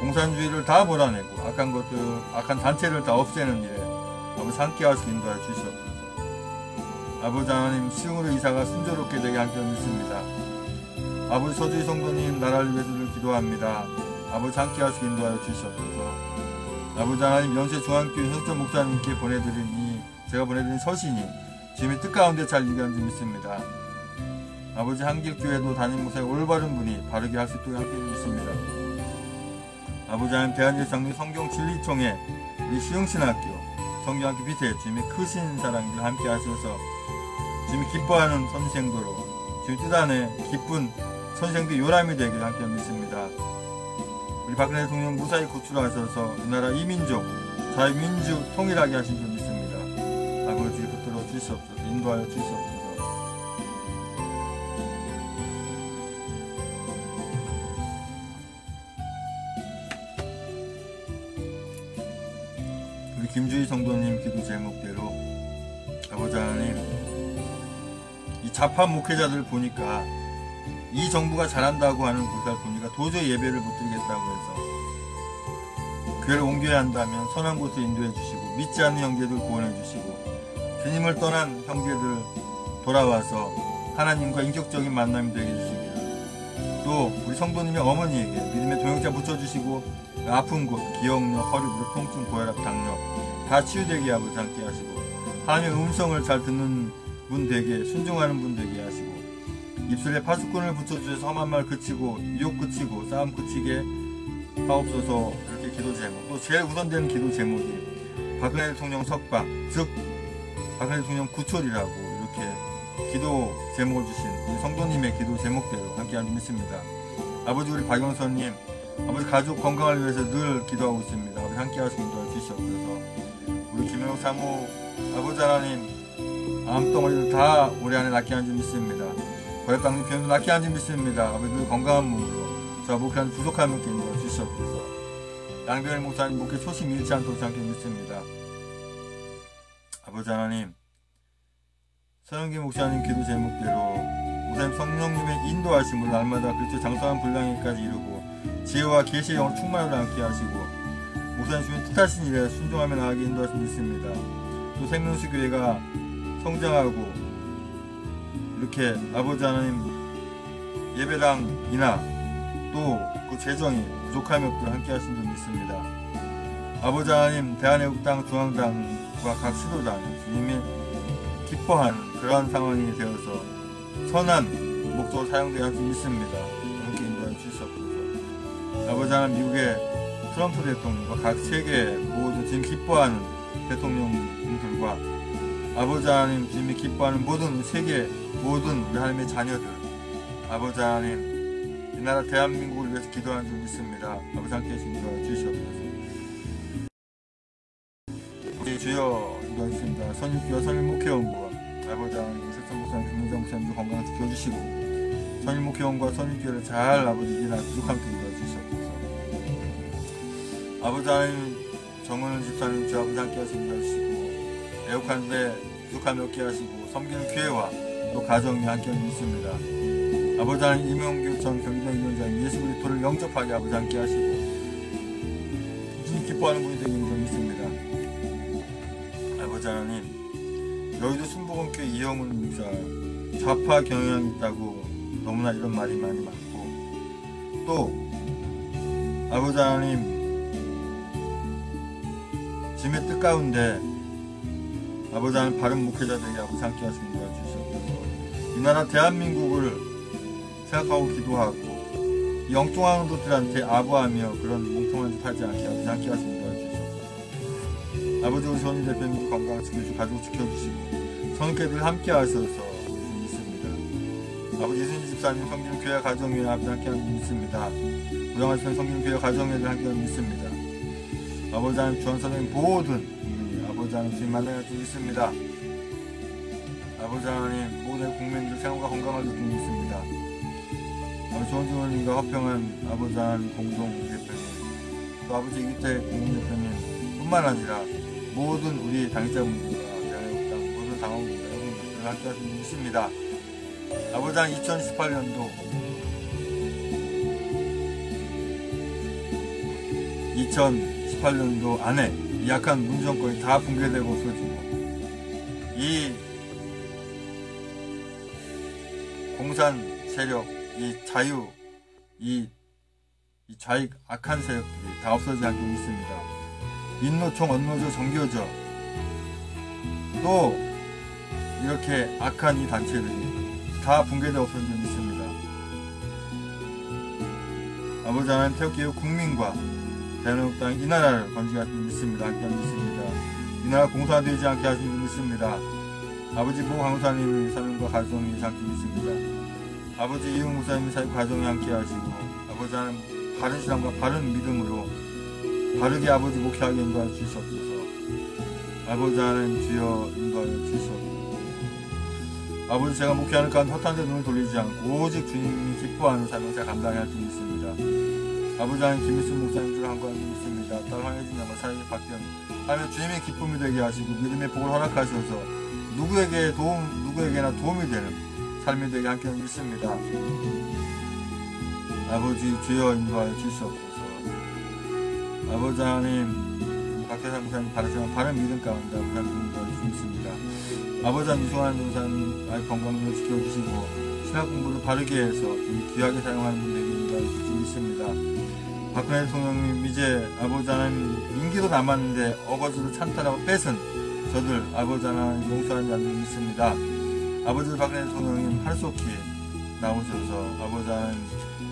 공산주의를 다 몰아내고 악한 것들, 악한 단체를 다 없애는 일에 아버지 함께 하시고 인도하여 주시옵소서. 아버지 하나님 시흥으로 이사가 순조롭게 되게 함께 믿습니다. 아버지 서주희 성도님 나라를 위해서를 기도합니다. 아버지 함께 하시고 인도하여 주시옵소서. 아버지 하나님 연세 중앙교회 현전 목사님께 보내드린 제가 보내드린 서신이 주님의 뜻 가운데 잘 이겨간 줄 믿습니다. 아버지 한길교회도 담임 목사의 올바른 분이 바르게 할 수 있도록 함께 믿습니다. 아버지 하나님 대한제일장로 성경 진리총회 우리 수영신학교 성경학교 밑에 주님의 크신 사랑들 함께 하셔서 주님이 기뻐하는 선생도로 주님 뜻 안에 기쁜 선생도 요람이 되기를 함께 믿습니다. 우리 박근혜 대통령 무사히 구출하셔서 이 나라 이민족 자유민주 통일하게 하신 줄 믿습니다. 아버지 붙들어 주시옵소서. 인도하여 주시옵소서. 우리 김주희 성도님 기도 제목대로 아버지 하나님 이 좌파 목회자들 보니까 이 정부가 잘한다고 하는 곳을 보니까 도저히 예배를 못 드리겠다고 해서 교회를 옮겨야 한다면 선한 곳을 인도해 주시고 믿지 않는 형제들 구원해 주시고 주님을 떠난 형제들 돌아와서 하나님과 인격적인 만남이 되게 해주시기를 또 우리 성도님의 어머니에게 믿음의 동역자 붙여주시고 아픈 곳, 기억력, 허리, 무릎 통증, 고혈압, 당뇨 다 치유되게 아버지 함께 하시고 하나님의 음성을 잘 듣는 분 되게 순종하는 분 되게 하시고 입술에 파수꾼을 붙여주셔서 험한 말 그치고 유혹 그치고 싸움 그치게 하옵소서. 이렇게 기도 제목 또 제일 우선되는 기도 제목이 박근혜 대통령 석방 즉 박근혜 대통령 구출이라고 이렇게 기도 제목을 주신 우리 성도님의 기도 제목대로 함께하는 믿습니다. 아버지 우리 박영선님 아버지 가족 건강을 위해서 늘 기도하고 있습니다. 아버지 함께 하시고 인도해 주시옵소서. 우리 김현욱 사모 아버지 하나님 암덩어리를 다 올해 안에 낫게 하는 줄 믿습니다. 고혈당님 변도 낫게 하는 줄 믿습니다. 아버지 늘 건강한 몸으로 저 목회하는 부족한 분께 인도해 주시옵소서. 양병일 목사님 목회 초심 잃지 않도록 함께 믿습니다. 아버지 하나님 서영기 목사님 기도 제목대로 목사님 성령님의 인도하심으로 날마다 그리스도 장성한 분량에까지 이루고 지혜와 계시의 영을 충만하게 않게 하시고 목사님 주신 뜻하신 일에 순종하며 나아가게 인도하심이 있습니다. 또 생명수 교회가 성장하고 이렇게 아버지 하나님 예배당이나 또 그 재정이 부족함이 없도록 함께 하신 줄 믿습니다. 아버지 하나님 대한애국당 중앙당과 각 시도당 주님이 기뻐하는 그러한 상황이 되어서 선한 목적으로 사용되어야 할 줄 믿습니다. 함께 인도하여 주시옵소서. 아버지 하나님 미국의 트럼프 대통령과 각 세계 모든 주님 기뻐하는 대통령들과 아버지 하나님 주님이 기뻐하는 모든 세계 모든 우리 하나님의 자녀들 아버지 하나님 이 나라 대한민국을 위해서 기도하는 줄 믿습니다. 아버지 함께 인도하여 주시옵소서. 우리 주여 인도하셨습니다. 선일교와 선일목회원과 아버지 하나님 세천 목사님 김민정 목사님도 건강을 지켜주시고 선일목회원과 선일교회를 잘 아버지 이나 부족함께 인도하여 주시옵소서. 아버지 하나님 정은은 집사님 주 아버지 함께 하시고 하시고 애국한데 부족함이 없게 하시고 섬기는 교회와 또 가정이 함께 믿습니다. 아버지 하나님 이명규 전 경기도 위원장님 예수 그리스도를 영접하게 아버지 함께 하시고 주님 기뻐하는 분이 되기를 믿습니다. 아버지 하나님 여의도 순복음교회 이영훈 목사 좌파 경향이 있다고 너무나 이런 말이 많이 많고 또 아버지 하나님 주님의 뜻 가운데 아버지 하나님 바른 목회자들에게 아버지 함께 하시는 것 주시옵소서. 이 나라 대한민국을 생각하고 기도하고 영통한 것들한테 아부하며 그런 몽통한 짓 하지 않게 아버지 함께 하시는 것 주시옵소서. 아버지 우리 손희 대표님도 건강 지켜주시고 가족 지켜주시고 성교회들 함께 하셔서 믿습니다. 아버지 이순희 집사님 성기는 교회 가정회에 아버지 함께 하는 믿습니다. 우영하시는 성기는 교회 가정회를 함께 하는 믿습니다. 아버지 하나님 주한 선생님 모든 아버지 하나님 주님 만나야 줄 믿습니다. 아버지 하나님 모든 국민들 생활과 건강을 줄 믿습니다. 아버지 조원주원님과 화평한 아버지 하나님 공동 대표님 또 아버지 이규태 공동대표님 뿐만 아니라 모든 우리 당직자분들과 대한애국당 모든 당원분들 여러분들을 함께 하시는 믿습니다. 아버지 하나님 2018년도 안에 이 약한 문정권이 다 붕괴되고 없어지고 이 공산 세력, 이 자유, 이 좌익 악한 세력들이 다 없어지지 않게 믿습니다. 민노총, 언노조, 정교조 또 이렇게 악한 이 단체들이 다 붕괴되어 없어지지 믿습니다. 아버지 하나님 태극기의 국민과 대한민국당 이 나라를 건지게 하시는 믿습니다. 함께 믿습니다. 이 나라 공사되지 않게 하시는 믿습니다. 아버지 모 강사님의 사명과 가정이 함께 믿습니다. 아버지 이용 목사님의 사역 가정이 함께 하시고 아버지 하나님 바른 신앙과 바른 믿음으로 바르게 아버지 목회하게 인도하여 주시옵소서. 아버지 하나님 주여 인도하여 주시옵소서. 아버지 제가 목회하는 가운데 허탄 데 눈을 돌리지 않고 오직 주님이 기뻐하는 삶을 제가 감당해야 할 줄 믿습니다. 아버지 하나님 김일순 목사님들 한가운데 믿습니다. 딸 황혜진 양과 사역의 박병 하나님 주님의 기쁨이 되게 하시고 믿음의 복을 허락하셔서 누구에게나 도움이 되는 삶이 되게 함께 믿습니다. 아버지 주여 인도하여 주시옵소서. 아버지 하나님 박혜상 목사님 바른 믿음 가운데 아버지 하나님 인도하여 주십니다. 아버지 하나님 이승환 목사님 아이 건강을 지켜주시고 신학 공부를 바르게 해서 귀하게 사용하는 분들에게 인도하여 주시기 믿습니다. 박근혜 대통령님 이제 아버지 하나님 임기도 남았는데 어거지로 찬탈하고 뺏은 저들 아버지 하나님 용서하는 자들 믿습니다. 아버지 박근혜 대통령님 하루속히 나오셔서 아버지 하나님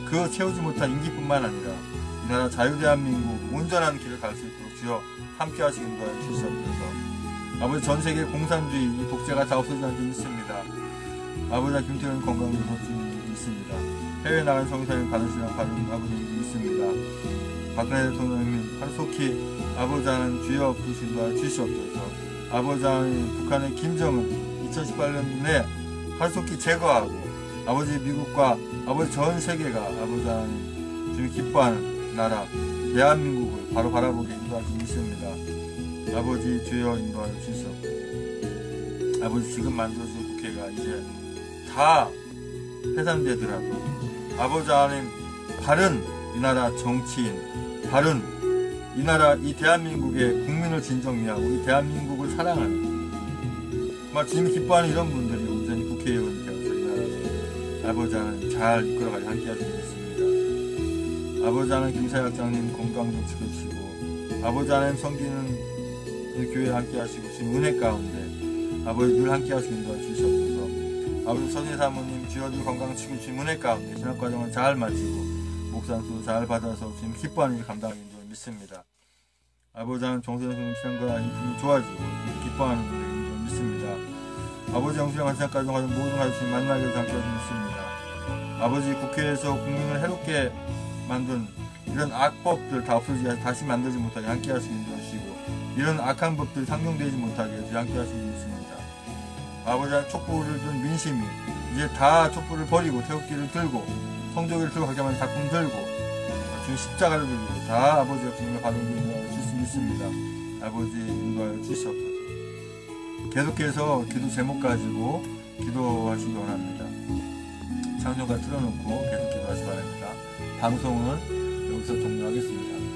그 채우지 못한 임기뿐만 아니라 이 나라 자유대한민국 온전한 길을 갈 수 있도록 주여 함께 하시기 인도하여 주시옵소서. 아버지 전세계 공산주의 이 독재가 다 없어지지 않게 믿습니다. 아버지 김태현 건강을 주시기 믿습니다. 해외 나간 성사님 가능시랑 바른 아버지 믿습니다. 박근혜 대통령님 하루속히 아버지 하나님 주여 부르신다 주시옵소서. 아버지 하나님 북한의 김정은 2018년에 하루속히 제거하고 아버지 미국과 아버지 전 세계가 아버지 하나님 주님 기뻐하는 나라 대한민국을 바로 바라보게 인도하시 믿습니다. 아버지 주여 인도하여 주시옵소서. 아버지 지금 만들어주신 국회가 이제 다 해산되더라도 아버지 하나님 바른 이 나라 정치인, 바른 이 나라 이 대한민국의 국민을 진정 위하고 이 대한민국을 사랑하는 정말 주님 기뻐하는 이런 분들이 온전히 국회의원이 되어서 이 나라를 아버지 하나님 잘 이끌어가게 함께 하시길 믿습니다. 아버지 하나님 김사역장님 건강 좀 지켜주시고 아버지 하나님 섬기는 교회 함께 하시고 주님 은혜 가운데 아버지 늘 함께 하시고 인도해 주시옵소서. 아버지 선희 사모님 주여들 건강 지키고 주님 은혜 가운데 신학과정을 잘 마치고 목상수 잘 받아서 주님 기뻐하는 일 감당하는 인도를 믿습니다. 아버지 하나님 정세현 선생님 신앙과 인품이 좋아지고 기뻐하는 인도를 믿습니다. 아버지 영수랑 한시간까지 가진 모든 가족님 만나게 해서 함께 하시고 믿습니다. 아버지 국회에서 국민을 해롭게 만든 이런 악법들 다 없어지게 해서 다시 만들지 못하게 함께 하시고 인도해 주시고 이런 악한 법들 상용되지 못하게 해서 함께 하시고 믿습니다. 아버지 촛불을 든 민심이 이제 다 촛불을 버리고 태극기를 들고 성조기를 들고 가게 하면 작품 들고 주님 십자가를 들고 다 아버지가 주님의 받은 인도하여 줄 수 믿습니다. 아버지 인도하여 주시옵소서. 계속해서 기도 제목 가지고 기도하시기 원합니다. 찬송가 틀어놓고 계속 기도하시기 바랍니다. 방송은 여기서 종료하겠습니다.